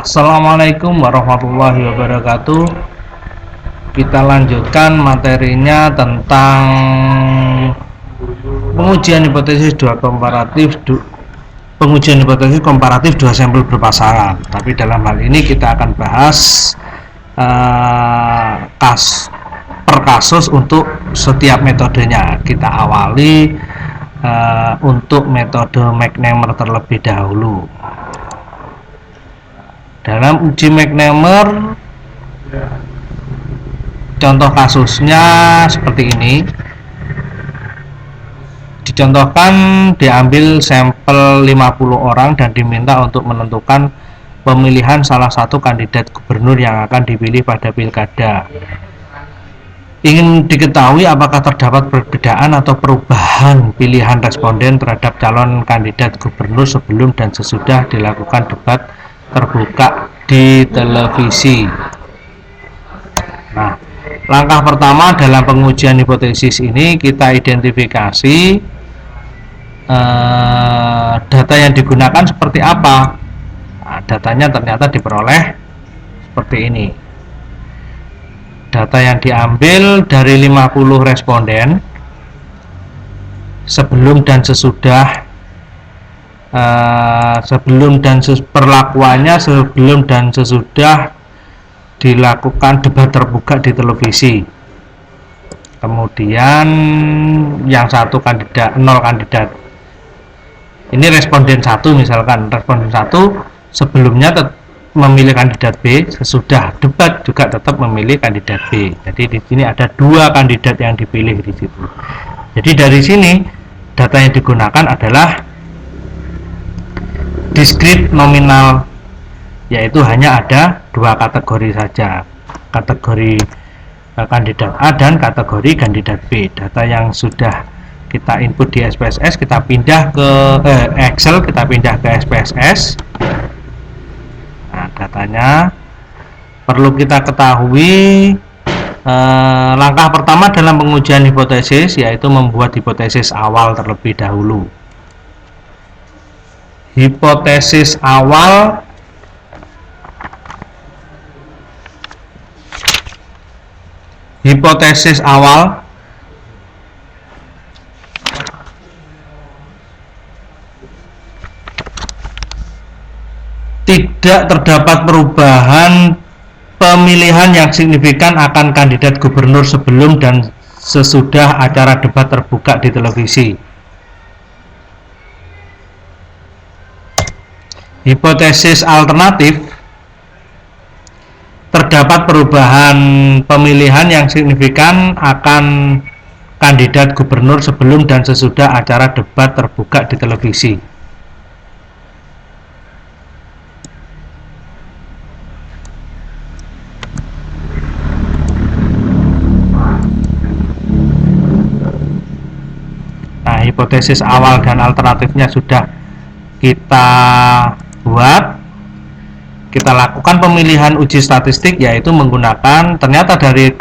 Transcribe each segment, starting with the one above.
Assalamualaikum warahmatullahi wabarakatuh. Kita lanjutkan materinya tentang pengujian hipotesis komparatif dua sampel berpasangan. Tapi dalam hal ini kita akan bahas per kasus untuk setiap metodenya. Kita awali untuk metode McNemer terlebih dahulu. Dalam uji McNemer, contoh kasusnya seperti ini. Dicontohkan diambil sampel 50 orang dan diminta untuk menentukan pemilihan salah satu kandidat gubernur yang akan dipilih pada pilkada. Ingin diketahui apakah terdapat perbedaan atau perubahan pilihan responden terhadap calon kandidat gubernur sebelum dan sesudah dilakukan debat terbuka di televisi. Nah, langkah pertama dalam pengujian hipotesis ini kita identifikasi data yang digunakan seperti apa. Nah, datanya ternyata diperoleh seperti ini. Data yang diambil dari 50 responden sebelum dan sesudah perlakuannya sebelum dan sesudah dilakukan debat terbuka di televisi. Kemudian yang satu kandidat, 0 kandidat. Ini responden 1 misalkan, responden 1 sebelumnya memilih kandidat B, sesudah debat juga tetap memilih kandidat B. Jadi di sini ada 2 kandidat yang dipilih di situ. Jadi dari sini data yang digunakan adalah diskrit nominal, yaitu hanya ada 2 kategori saja, kategori kandidat A dan kategori kandidat B. Data yang sudah kita input di SPSS kita pindah ke Excel, kita pindah ke SPSS. Nah, datanya perlu kita ketahui, langkah pertama dalam pengujian hipotesis yaitu membuat hipotesis awal terlebih dahulu. Hipotesis awal tidak terdapat perubahan pemilihan yang signifikan akan kandidat gubernur sebelum dan sesudah acara debat terbuka di televisi. Hipotesis alternatif, terdapat perubahan pemilihan yang signifikan akan kandidat gubernur sebelum dan sesudah acara debat terbuka di televisi. Nah, hipotesis awal dan alternatifnya sudah kita buat. Kita lakukan pemilihan uji statistik, yaitu menggunakan ternyata dari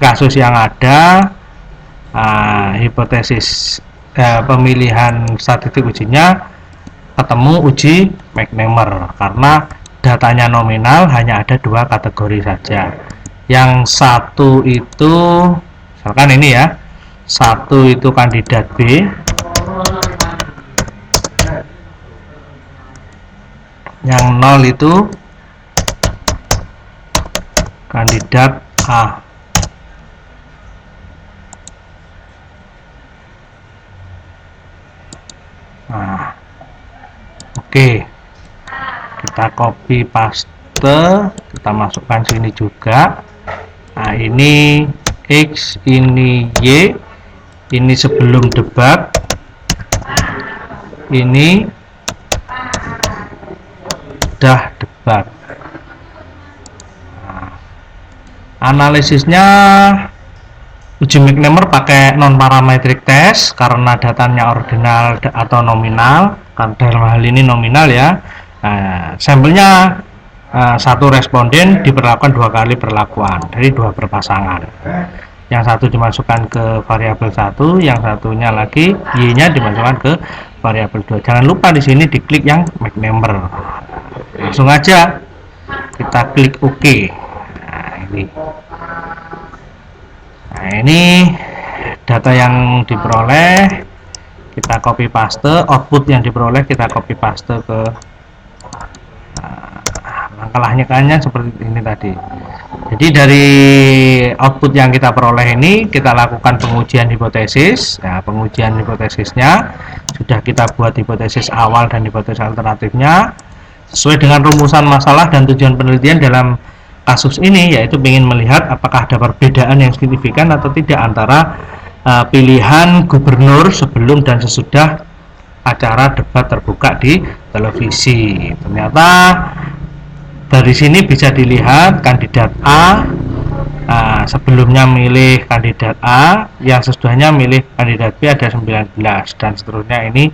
kasus yang ada, hipotesis pemilihan statistik ujinya ketemu uji McNemer karena datanya nominal, hanya ada 2 kategori saja. Yang satu itu misalkan ini ya, 1 itu kandidat B, yang 0 itu kandidat A. Nah, oke, kita copy paste, kita masukkan sini juga. Nah, ini X, ini Y, ini sebelum debat, ini sudah debat. Nah, analisisnya uji McNemer pakai non parametric test karena datanya ordinal atau nominal, kan dalam hal ini nominal ya. Nah, sampelnya 1 responden diperlakukan 2 kali perlakuan dari 2 berpasangan. Yang satu dimasukkan ke variabel 1, yang satunya lagi Y-nya dimasukkan ke variabel 2. Jangan lupa di sini diklik yang McNemer. Nah, langsung aja kita klik OK. Nah ini data yang diperoleh, kita copy paste, output yang diperoleh kita copy paste ke langkah-langkahnya kan seperti ini tadi. Jadi dari output yang kita peroleh ini kita lakukan pengujian hipotesis. Nah, pengujian hipotesisnya sudah kita buat hipotesis awal dan hipotesis alternatifnya sesuai dengan rumusan masalah dan tujuan penelitian dalam kasus ini, yaitu ingin melihat apakah ada perbedaan yang signifikan atau tidak antara pilihan gubernur sebelum dan sesudah acara debat terbuka di televisi. Ternyata dari sini bisa dilihat kandidat A sebelumnya milih kandidat A, yang sesudahnya milih kandidat B ada 19, dan seterusnya. Ini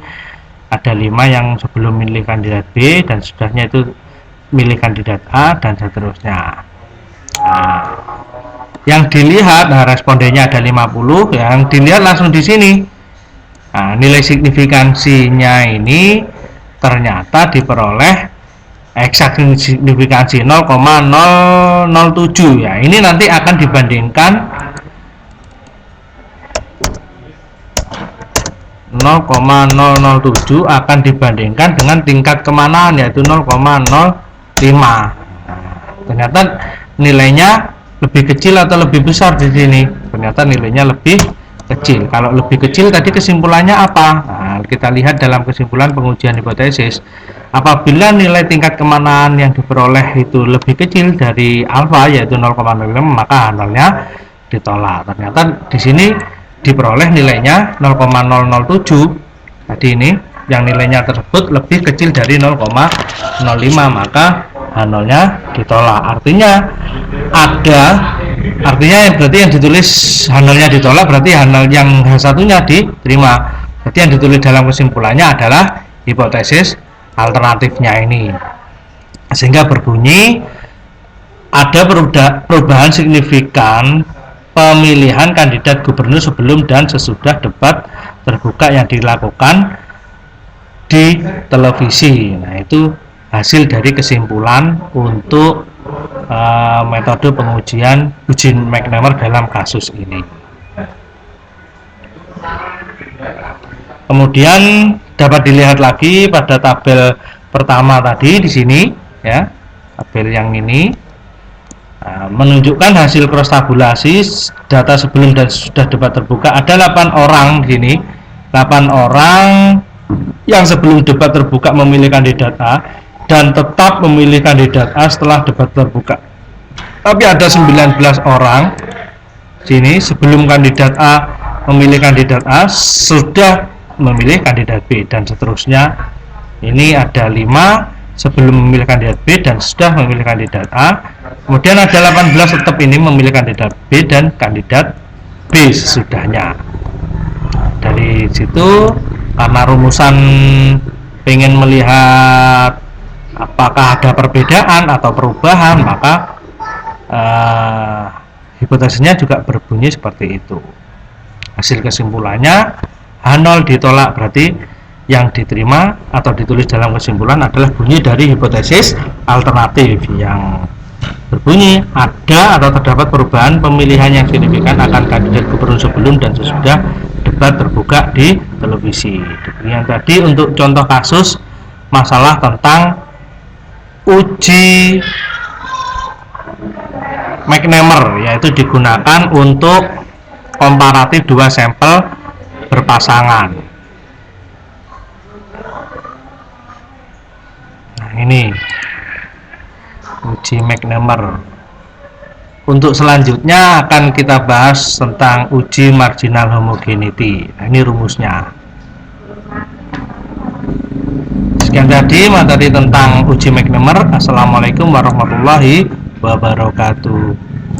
ada 5 yang sebelum milih kandidat B dan sesudahnya itu milih kandidat A, dan seterusnya. Yang dilihat respondennya ada 50, yang dilihat langsung di sini. Nilai signifikansinya ini ternyata diperoleh eksak signifikansi 0,007 ya. Ini nanti akan dibandingkan 0,007 akan dibandingkan dengan tingkat kemanaan, yaitu 0,05. Ternyata nilainya lebih kecil atau lebih besar di sini. Ternyata nilainya lebih kecil. Kalau lebih kecil tadi kesimpulannya apa? Nah, kita lihat dalam kesimpulan pengujian hipotesis. Apabila nilai tingkat kemanaan yang diperoleh itu lebih kecil dari alfa, yaitu 0,05, maka nolnya ditolak. Ternyata di sini diperoleh nilainya 0,007. Tadi ini yang nilainya tersebut lebih kecil dari 0,05, maka nolnya ditolak. Artinya berarti yang ditulis nolnya ditolak, berarti nol yang satunya diterima. Berarti yang ditulis dalam kesimpulannya adalah hipotesis alternatifnya ini, sehingga berbunyi ada perubahan signifikan pemilihan kandidat gubernur sebelum dan sesudah debat terbuka yang dilakukan di televisi. Nah, itu hasil dari kesimpulan untuk metode pengujian uji McNemar dalam kasus ini. Kemudian dapat dilihat lagi pada tabel pertama tadi di sini ya, tabel yang ini menunjukkan hasil cross tabulasi data sebelum dan sudah debat terbuka. Ada 8 orang di sini, 8 orang yang sebelum debat terbuka memilih kandidat A dan tetap memilih kandidat A setelah debat terbuka. Tapi ada 19 orang sini sebelum kandidat A memilih kandidat A sudah memilih kandidat B, dan seterusnya. Ini ada 5 sebelum memilih kandidat B dan sudah memilih kandidat A. Kemudian ada 18 tetap ini memilih kandidat B dan kandidat B sesudahnya. Dari situ, karena rumusan pengen melihat apakah ada perbedaan atau perubahan, maka hipotesisnya juga berbunyi seperti itu. Hasil kesimpulannya H0 ditolak, berarti yang diterima atau ditulis dalam kesimpulan adalah bunyi dari hipotesis alternatif yang berbunyi ada atau terdapat perubahan pemilihan yang signifikan akan kandidat gubernur sebelum dan sesudah debat terbuka di televisi. Yang tadi untuk contoh kasus masalah tentang uji McNemar, yaitu digunakan untuk komparatif 2 sampel berpasangan. Nah, ini uji McNemar. Untuk selanjutnya akan kita bahas tentang uji marginal homogeneity. Nah, ini rumusnya. Sekian tadi materi tentang uji McNemar. Assalamualaikum warahmatullahi wabarakatuh.